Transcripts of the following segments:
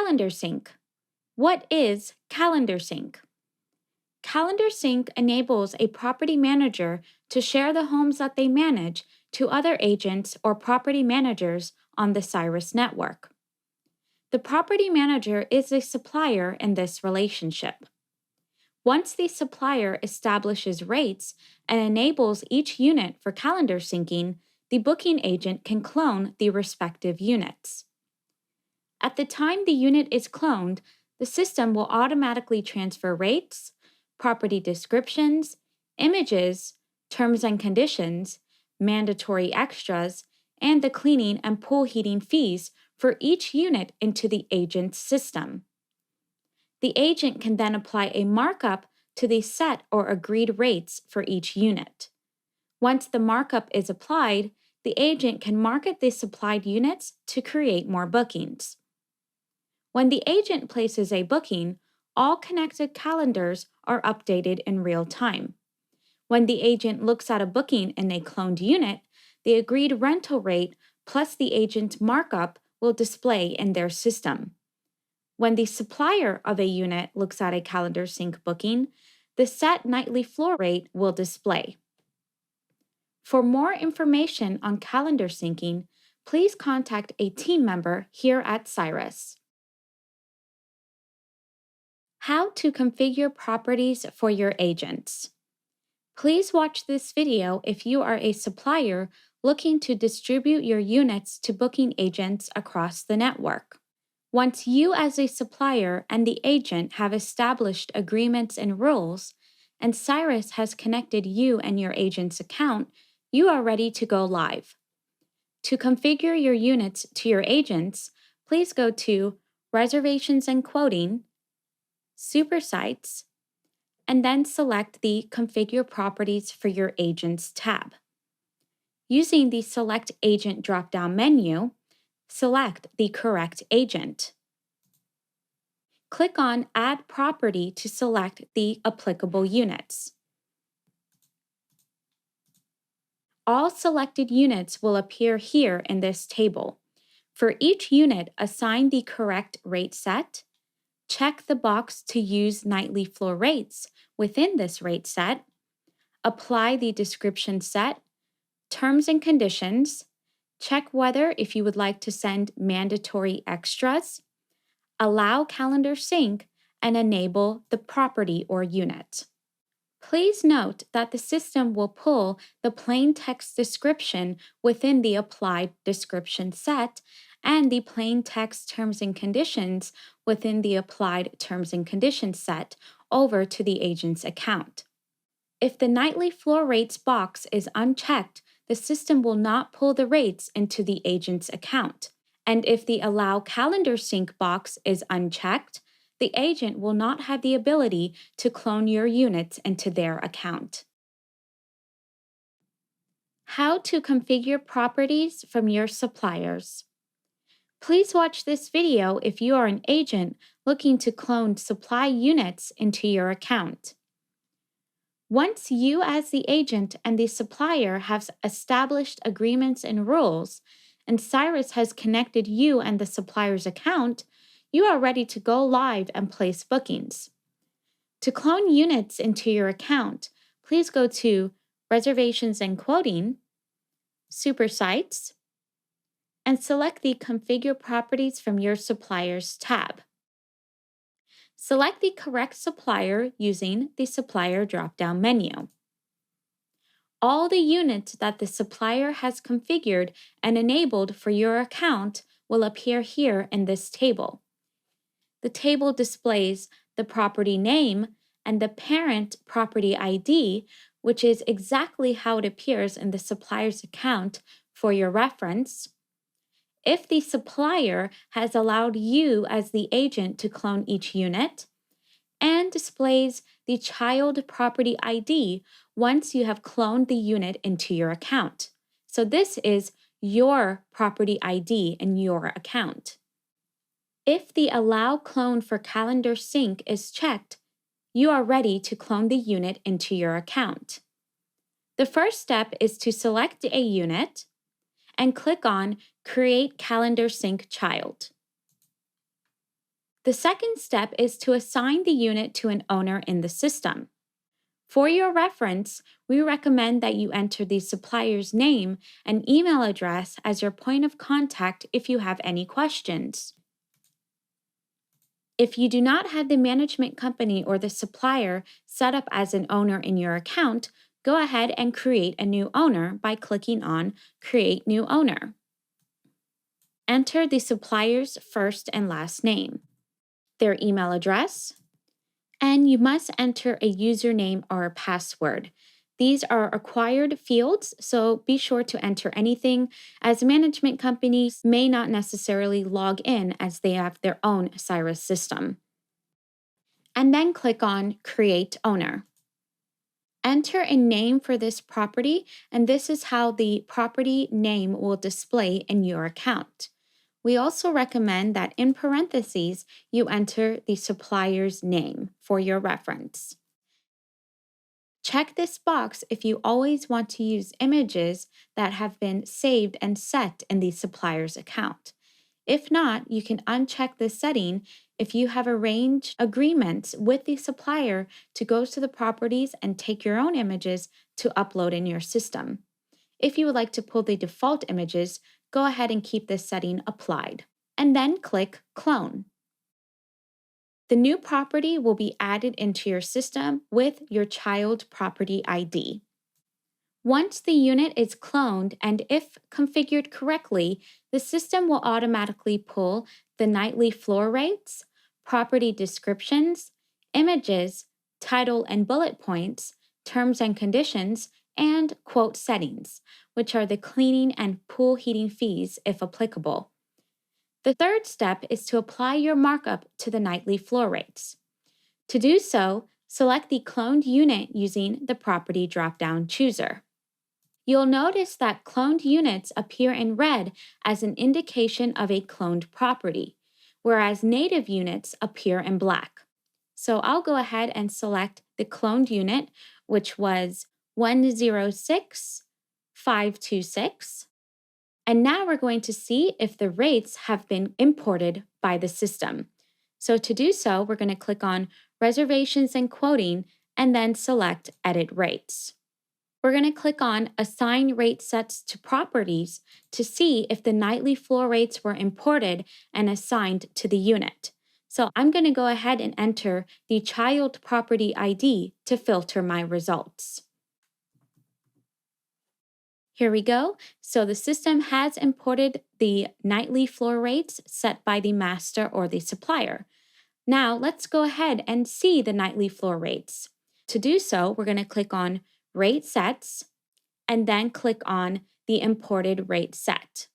CalendarSync. What is CalendarSync? CalendarSync enables a property manager to share the homes that they manage to other agents or property managers on the Cyrus network. The property manager is a supplier in this relationship. Once the supplier establishes rates and enables each unit for calendar syncing, the booking agent can clone the respective units. At the time the unit is cloned, the system will automatically transfer rates, property descriptions, images, terms and conditions, mandatory extras, and the cleaning and pool heating fees for each unit into the agent's system. The agent can then apply a markup to the set or agreed rates for each unit. Once the markup is applied, the agent can market the supplied units to create more bookings. When the agent places a booking, all connected calendars are updated in real time. When the agent looks at a booking in a cloned unit, the agreed rental rate plus the agent's markup will display in their system. When the supplier of a unit looks at a CalendarSync booking, the set nightly floor rate will display. For more information on calendar syncing, please contact a team member here at Cyrus. How to configure properties for your agents. Please watch this video if you are a supplier looking to distribute your units to booking agents across the network. Once you as a supplier and the agent have established agreements and rules, and Cyrus has connected you and your agent's account, you are ready to go live. To configure your units to your agents, please go to Reservations and Quoting, Super Sites, and then select the Configure Properties for Your Agents tab. Using the Select Agent drop-down menu, select the correct agent. Click on Add Property to select the applicable units. All selected units will appear here in this table. For each unit, assign the correct rate set. Check the box to use nightly floor rates within this rate set. Apply the description set, terms and conditions. Check whether if you would like to send mandatory extras. Allow calendar sync, and enable the property or unit. Please note that the system will pull the plain text description within the applied description set and the plain text terms and conditions within the applied terms and conditions set over to the agent's account. If the nightly floor rates box is unchecked, the system will not pull the rates into the agent's account. And if the Allow Calendar Sync box is unchecked, the agent will not have the ability to clone your units into their account. How to configure properties from your suppliers. Please watch this video if you are an agent looking to clone supply units into your account. Once you as the agent and the supplier have established agreements and rules, and Cyrus has connected you and the supplier's account, you are ready to go live and place bookings. To clone units into your account, please go to Reservations and Quoting, Super Sites, and select the Configure Properties from Your Suppliers tab. Select the correct supplier using the Supplier drop-down menu. All the units that the supplier has configured and enabled for your account will appear here in this table. The table displays the property name and the parent property ID, which is exactly how it appears in the supplier's account for your reference. If the supplier has allowed you as the agent to clone each unit, and displays the child property ID once you have cloned the unit into your account. So this is your property ID in your account. If the Allow Clone for Calendar Sync is checked, you are ready to clone the unit into your account. The first step is to select a unit and click on Create Calendar Sync Child. The second step is to assign the unit to an owner in the system. For your reference, we recommend that you enter the supplier's name and email address as your point of contact if you have any questions. If you do not have the management company or the supplier set up as an owner in your account, go ahead and create a new owner by clicking on Create New Owner. Enter the supplier's first and last name, their email address, and you must enter a username or a password. These are acquired fields, so be sure to enter anything, as management companies may not necessarily log in as they have their own Cyrus system. And then click on Create Owner. Enter a name for this property, and this is how the property name will display in your account. We also recommend that in parentheses, you enter the supplier's name for your reference. Check this box if you always want to use images that have been saved and set in the supplier's account. If not, you can uncheck this setting if you have arranged agreements with the supplier to go to the properties and take your own images to upload in your system. If you would like to pull the default images, go ahead and keep this setting applied. And then click Clone. The new property will be added into your system with your child property ID. Once the unit is cloned and if configured correctly, the system will automatically pull the nightly floor rates, property descriptions, images, title and bullet points, terms and conditions, and quote settings, which are the cleaning and pool heating fees if applicable. The third step is to apply your markup to the nightly floor rates. To do so, select the cloned unit using the property drop-down chooser. You'll notice that cloned units appear in red as an indication of a cloned property, whereas native units appear in black. So I'll go ahead and select the cloned unit, which was 106526. And now we're going to see if the rates have been imported by the system. So to do so, we're going to click on Reservations and Quoting and then select Edit Rates. We're going to click on Assign Rate Sets to Properties to see if the nightly floor rates were imported and assigned to the unit. So I'm going to go ahead and enter the child property ID to filter my results. Here we go. So the system has imported the nightly floor rates set by the master or the supplier. Now let's go ahead and see the nightly floor rates. To do so, we're going to click on Rate Sets and then click on the imported rate set.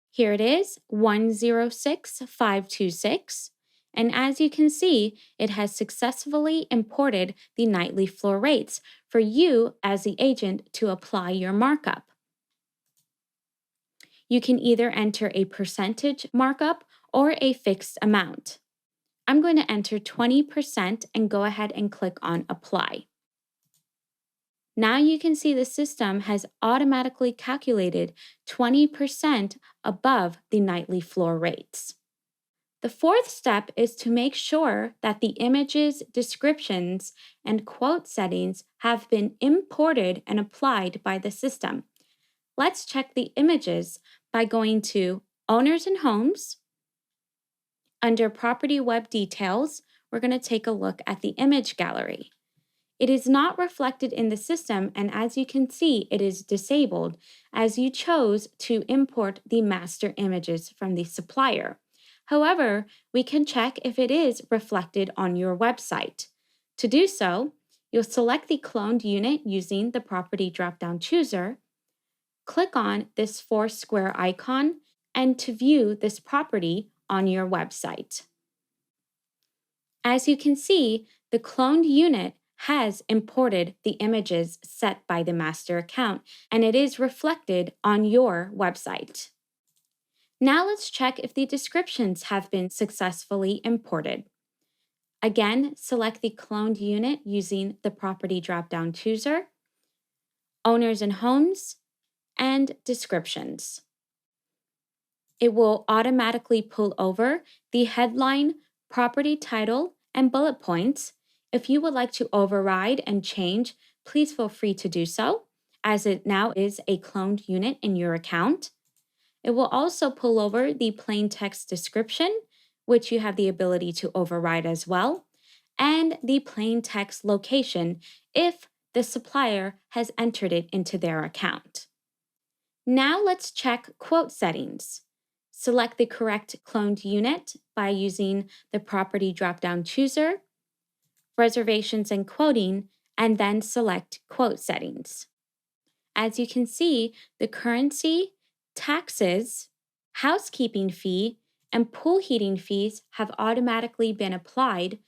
Here it is, 106526. And as you can see, it has successfully imported the nightly floor rates for you as the agent to apply your markup. You can either enter a percentage markup or a fixed amount. I'm going to enter 20% and go ahead and click on Apply. Now you can see the system has automatically calculated 20% above the nightly floor rates. The fourth step is to make sure that the images, descriptions, and quote settings have been imported and applied by the system. Let's check the images by going to Owners and Homes. Under Property Web Details, we're going to take a look at the image gallery. It is not reflected in the system, and as you can see, it is disabled as you chose to import the master images from the supplier. However, we can check if it is reflected on your website. To do so, you'll select the cloned unit using the property drop-down chooser, click on this 4-square icon, and to view this property on your website. As you can see, the cloned unit has imported the images set by the master account, and it is reflected on your website. Now let's check if the descriptions have been successfully imported. Again, select the cloned unit using the property drop-down chooser, Owners and Homes, and Descriptions. It will automatically pull over the headline, property title, and bullet points. If you would like to override and change, please feel free to do so, as it now is a cloned unit in your account. It will also pull over the plain text description, which you have the ability to override as well, and the plain text location if the supplier has entered it into their account. Now let's check quote settings. Select the correct cloned unit by using the property drop-down chooser, reservations and quoting, and then select quote settings. As you can see, the currency, taxes, housekeeping fee, and pool heating fees have automatically been applied.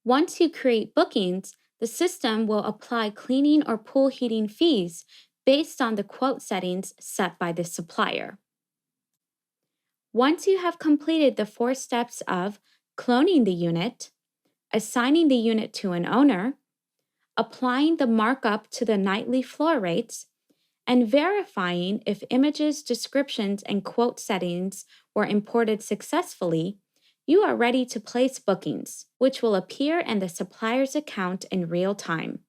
Once you create bookings, the system will apply cleaning or pool heating fees based on the quote settings set by the supplier. Once you have completed the 4 steps of cloning the unit, assigning the unit to an owner, applying the markup to the nightly floor rates, and verifying if images, descriptions, and quote settings were imported successfully, you are ready to place bookings, which will appear in the supplier's account in real time.